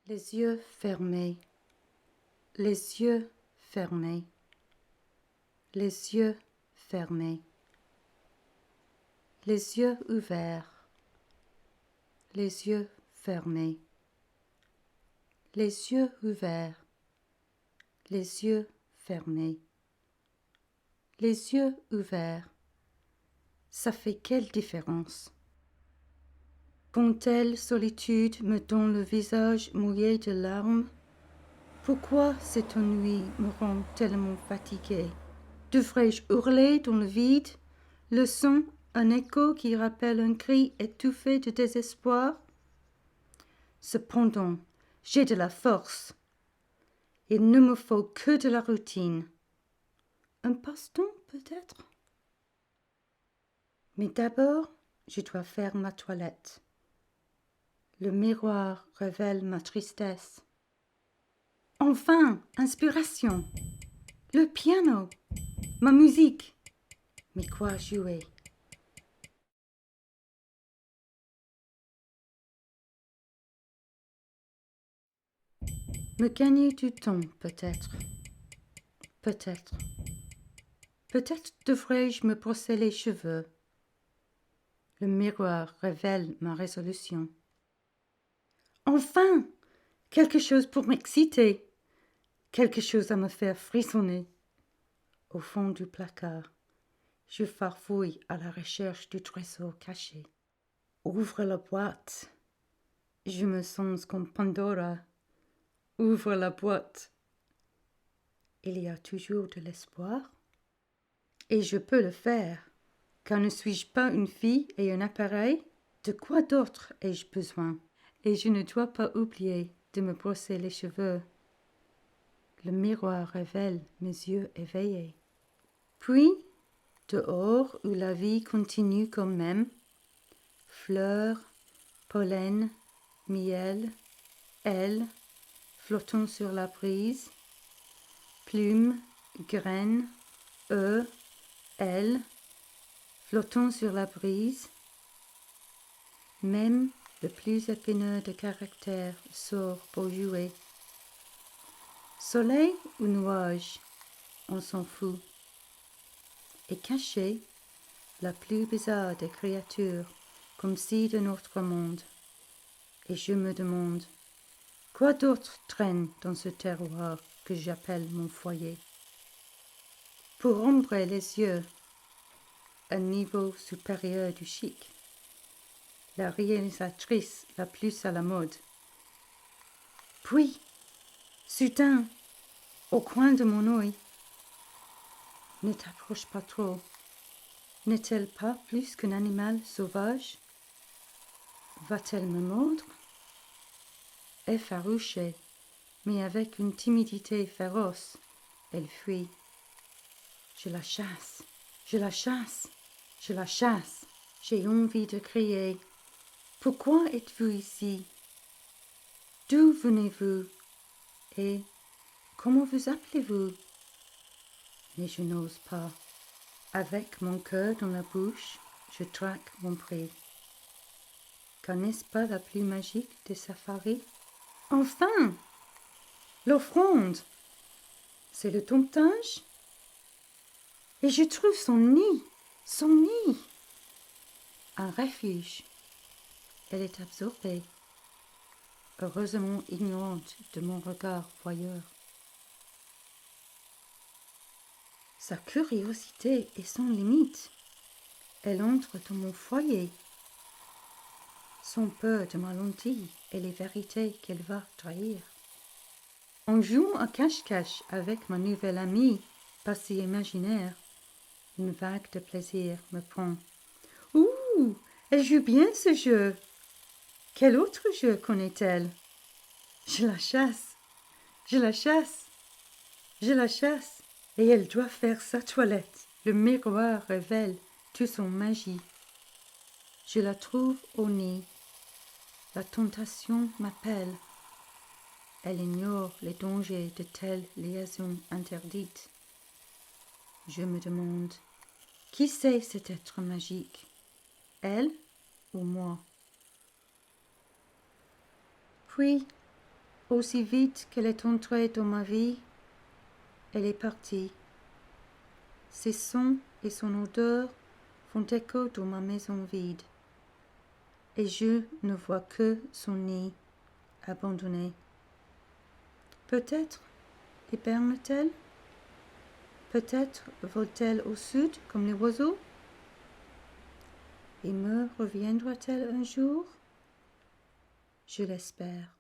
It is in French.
Les yeux fermés, les yeux fermés, les yeux fermés, les yeux ouverts, les yeux fermés, les yeux ouverts, les yeux fermés, les yeux ouverts. Ça fait quelle différence? Quand telle solitude me donne le visage mouillé de larmes, pourquoi cet ennui me rend tellement fatiguée? Devrais-je hurler dans le vide, le son, un écho qui rappelle un cri étouffé de désespoir? Cependant, j'ai de la force. Il ne me faut que de la routine. Un passe-temps peut-être? Mais d'abord, je dois faire ma toilette. Le miroir révèle ma tristesse. Enfin, inspiration. Le piano, ma musique. Mais quoi jouer? Me gagner du temps, peut-être. Peut-être. Peut-être devrais-je me brosser les cheveux. Le miroir révèle ma résolution. Enfin, quelque chose pour m'exciter. Quelque chose à me faire frissonner. Au fond du placard, je farfouille à la recherche du trésor caché. Ouvre la boîte. Je me sens comme Pandora. Ouvre la boîte. Il y a toujours de l'espoir. Et je peux le faire, car ne suis-je pas une fille et un appareil? De quoi d'autre ai-je besoin? Et je ne dois pas oublier de me brosser les cheveux. Le miroir révèle mes yeux éveillés. Puis, dehors où la vie continue quand même, fleurs, pollen, miel, ailes, flottant sur la brise, plumes, graines, œufs, ailes, flottant sur la brise, même le plus épineux de caractère sort pour jouer. Soleil ou nuage, on s'en fout. Et caché, la plus bizarre des créatures, comme si d'un autre monde. Et je me demande, quoi d'autre traîne dans ce terroir que j'appelle mon foyer? Pour ombrer les yeux, un niveau supérieur du chic, la réalisatrice la plus à la mode. Puis, soudain, au coin de mon œil, ne t'approche pas trop. N'est-elle pas plus qu'un animal sauvage? Va-t-elle me mordre? Effarouchée, mais avec une timidité féroce, elle fuit. Je la chasse, je la chasse, je la chasse. J'ai envie de crier. Pourquoi êtes-vous ici? D'où venez-vous? Et comment vous appelez-vous? Mais je n'ose pas. Avec mon cœur dans la bouche, je traque mon prix. Car n'est-ce pas la plus magique des safaris? Enfin! L'offrande! C'est le domptage? Et je trouve son nid! Un refuge. Elle est absorbée, heureusement ignorante de mon regard voyeur. Sa curiosité est sans limite. Elle entre dans mon foyer. Son peur de ma lentille et les vérités qu'elle va trahir. En jouant à cache-cache avec ma nouvelle amie, pas si imaginaire, une vague de plaisir me prend. Ouh, elle joue bien ce jeu. Quel autre jeu connaît-elle? Je la chasse, je la chasse, je la chasse, et elle doit faire sa toilette. Le miroir révèle toute son magie. Je la trouve au nid. La tentation m'appelle. Elle ignore les dangers de telles liaisons interdites. Je me demande, qui c'est cet être magique? Elle ou moi? Puis, Aussi vite qu'elle est entrée dans ma vie, elle est partie. Ses sons et son odeur font écho dans ma maison vide, et je ne vois que son nid abandonné. Peut-être hiberne-t-elle, peut-être vole-t-elle au sud comme les oiseaux, et me reviendra-t-elle un jour? Je l'espère.